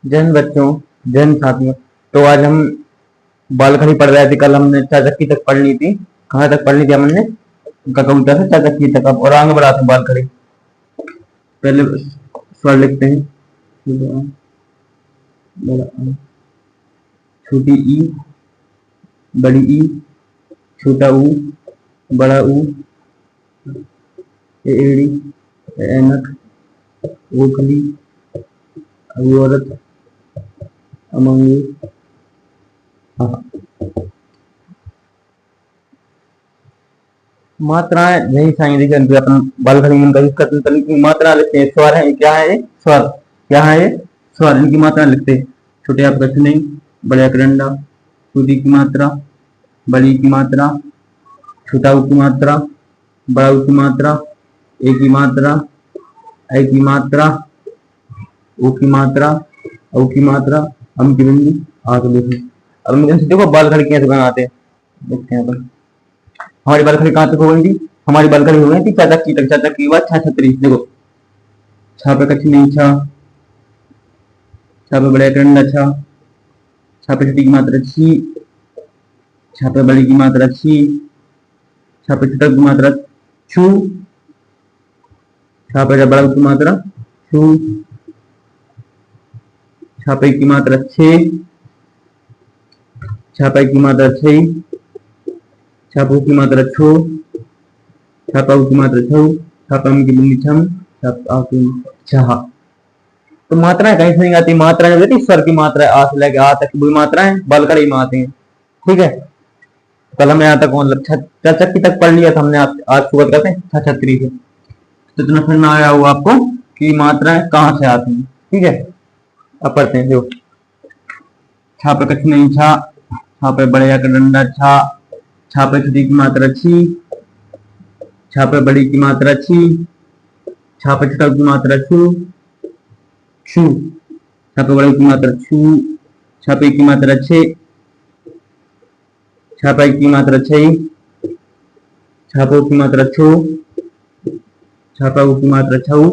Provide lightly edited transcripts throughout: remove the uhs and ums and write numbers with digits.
जैन बच्चों, जैन साथियों, तो आज हम बाल खड़ी पढ़ रहे थे। कल हमने चाचाकी तक पढ़ ली थी। कहाँ तक पढ़ ली थी हमने? कविता से चाचाकी तक। अब और आगे बढ़ाते हैं बाल खड़ी। पहले स्वर लिखते हैं। बड़ा आ, छोटी ई, बड़ी ई, छोटा ऊ, बड़ा ऊ, एड़ी, ऐनक, ओखली, औरत, अमंगू। हाँ, मात्राएं यही साइन देखिए अपन बाल खड़ी में इनकी मात्रा लिखते हैं। स्वर है, क्या है ये? स्वर। क्या है ये? स्वर। इनकी मात्रा लिखते हैं। छोटे आप कछ नहीं, बड़े करंडा, छोटी की मात्रा, बड़ी की मात्रा, छोटा ऊ की मात्रा, बड़ा ऊ की मात्रा, ए की मात्रा, ऐ की मात्रा, ओ की मात्रा, औ की मात्रा, अम की बिंदी, आ के देखो। अब हम देखो बाल खड़ी कैसे बनाते हैं, देखते हैं अपन। हमारी बाल खड़ी कहाँ तक हो गई थी? हमारी बाल खड़ी हो गई थी चाचा की तक। चाचा की बाद छा छतरी। देखो, छा पे कच्ची नहीं, छा, छा पे बड़े करंडा, छा, छा पे छोटी की मात्रा छी, छा पे बड़ी की मात्रा छी, छा पे छोटा की मात्रा छू, छा पे बड़ा की मात्रा छू, छा पे की मात्रा छे, छा पे की मात्रा छई, छापू की मात्रा छो, छापा की मात्रा छऊ, छापा की बिंदी छम, छापा की छहा। तो मात्राएं कहीं से नहीं आती। मात्रा जो रहती स्वर की मात्रा आ से लेकर आ तक की मात्राएं बाल खड़ी में आती हैं। ठीक है, कल हमने यहाँ तक मतलब चक्की तक पढ़ लिया था हमने। आज शुरुआत करते हैं छतरी से। तो इतना फिर ना आया हुआ आपको कि मात्राएं कहाँ से आती हैं। ठीक है, अब पढ़ते हैं। जो छा पे कछ नहीं, छा, छा पे बड़े या डंडा, छा, छा पे छोटी की मात्रा छी, छा पे बड़ी की मात्रा छी, छा पे छोटा की मात्रा छू, छू, छा पे बड़े की मात्रा छू, छा पे की मात्रा छे, छा पे की मात्रा छई, छापो की मात्रा छो, छापा की मात्रा छऊ,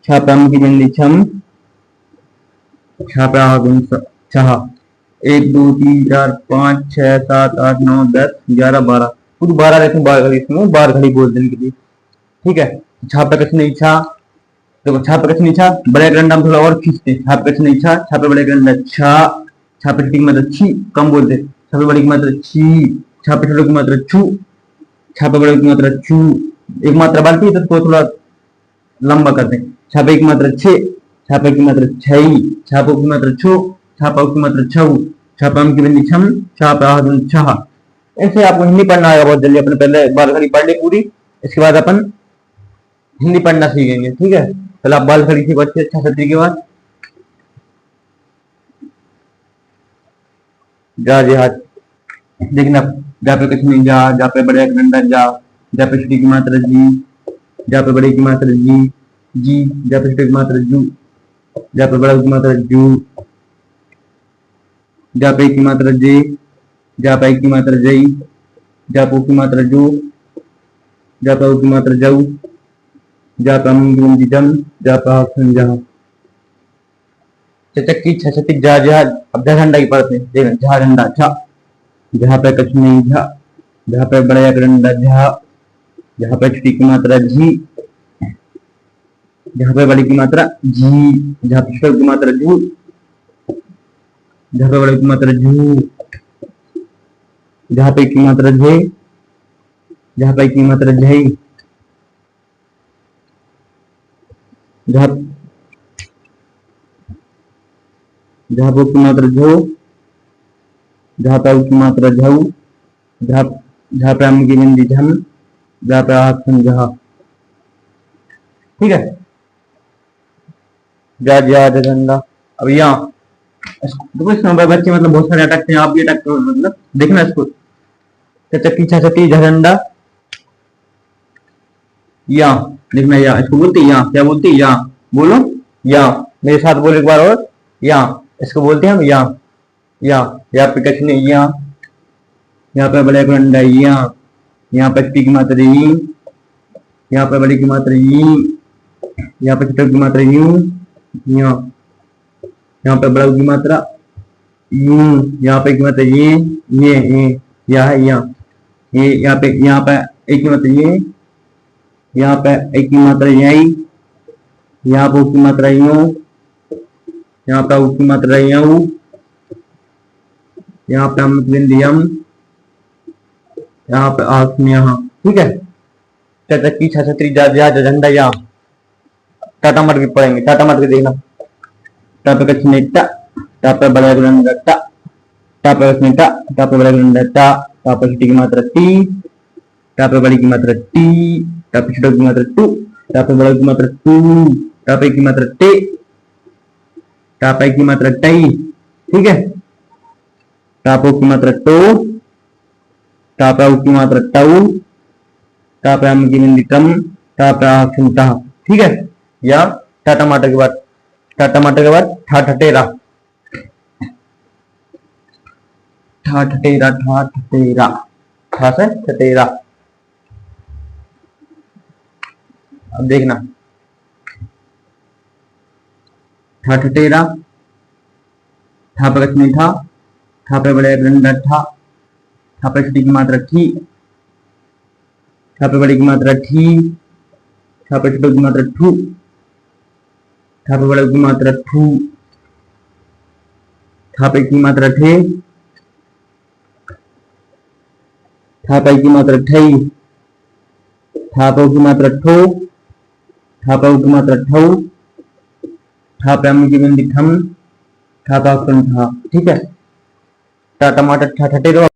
छापा की बिंदी छम, छापा छहा। 1 2 3 4 5 6 7 8 9 10 11 12, कुछ 12 रहते हैं बार घड़ी। इसमें बार घड़ी बोल देने के लिए। ठीक है, छापा कछ नहीं, छा, देखो छापा कछ नहीं, छा, बड़े ग्रंड हम थोड़ा और खींचते हैं। छापा कछ नहीं, छा, छापे बड़े ग्रंड छा, छापे छोटी की मात्रा छी, कम बोलते, छापे बड़ी की मात्रा छी, छापे छोटे की मात्रा छू, छापे बड़े की मात्रा छू। एक मात्रा बढ़ती है तो उसको थोड़ा लंबा करते हैं। छापे की मात्रा छे, छापे की मात्रा छई, छापो की मात्रा छो, छापा की मात्रा छऊ, छापा की बिंदी छम, छापा छहा। ऐसे आपको हिंदी पढ़ना आएगा बहुत जल्दी। अपने पहले बाल खड़ी पढ़ ली पूरी, इसके बाद अपन हिंदी पढ़ना सीखेंगे। ठीक है, पहले आप बाल खड़ी सीखो अच्छे अच्छा छतरी के बाद। जा जे हाथ देखना, जा पे कुछ नहीं, जा, जा पे बड़े डंडा जा, जा पे छोटी की मात्रा जी, जा पे बड़े की मात्रा जी, जी, जा पे छोटे की मात्रा जू, जा पे बड़ा की मात्रा जू, जा पे की मात्रा जे, जा पे की मात्रा जई, जा पो की मात्रा जो, जा पे की मात्रा जाऊ, जा पे जम, जा पे जहा। चचक्की छछती जा जहा। अब जा झंडा की पढ़ते हैं। देखना, झा झंडा झा, जहाँ पे कछ नहीं झा, जहाँ पे बड़ा डंडा झा, जहाँ पे छोटी की मात्रा झी, जहाँ पे बड़ी की मात्रा झी, जहाँ पे छोटी की मात्रा झू, जहाँ पे बड़ी की मात्रा झू, जहाँ पे की मात्रा झे, जहाँ पे की मात्रा झई, जहाँ जहाँ पे की मात्रा झो, जहाँ पे की मात्रा झऊ, जहाँ पे हम की बिंदी झम, जहाँ पे हाथ जहा। ठीक है, जा जा झंडा। अब यहाँ देखो, इस नंबर बच्चे मतलब बहुत सारे अटकते हैं। आप भी अटकते हो, मतलब देखना इसको। चक्की छछती झंडा, या लिखना, या इसको बोलते हैं या, क्या बोलते हैं या, बोलो या, मेरे साथ बोलो एक बार और, या, इसको बोलते हैं हम या। या पे कछ नहीं, या, यहाँ पे बड़े डंडा या, यहाँ पे छोटी की मात्रा ई, यहाँ पे बड़ी की मात्रा ई, यहाँ पे छोटे की मात्रा यू, या, यहाँ पे बड़ा की मात्रा यू, यहाँ पे की मात्रा ये या है यहाँ, ये यहाँ पे एक की मात्रा ये, यहाँ पे एक की मात्रा यही, यहाँ पे उसकी मात्रा यूं, यहाँ पे उसकी मात्रा यूं, यहाँ पे हम बिंदु यम, यहाँ पे आसमी यहाँ। ठीक है, चटकी छतरी जा जा झंडा यहाँ। टाटा मर के पढ़ेंगे, टाटा मर के देखना। टापे कच्छ नेटा, टापे बड़ा ग्रंड टा, टापे कच्छ नेटा, टापे बड़ा ग्रंड टा, टापे छोटी की मात्रा टी, टापे बड़ी की मात्रा टी, टापे छोटे की मात्रा टू, टापे बड़ा की मात्रा टू, टापे की मात्रा टे, टापे की मात्रा टई। ठीक है, टापो की मात्रा टो, टापा की मात्रा टाउ, टापा की बिंदी टम, टापा टा। ठीक है, या टा टमाटर के बाद, टा टमाटर के बाद ठा ठटेरा, ठा ठटेरा, ठा ठटेरा, ठा से ठटेरा। अब देखना, ठा ठटेरा, ठा पे कच्छ था, ठा पे बड़े डंडा ठा, ठा पे छोटी की मात्रा ठी, ठा पे बड़ी की मात्रा ठी, ठा पे छोटी की मात्रा ठू, ठा पे बड़े की मात्रा ठू, ठा पे की मात्रा ठे, ठा पे की मात्रा ठई, ठा पे की मात्रा ठो, ठा पे की मात्रा ठौ, ठा पे की बिंदी ठम, ठा पे था। ठीक है, टा टमाटर ठा ठटेरो।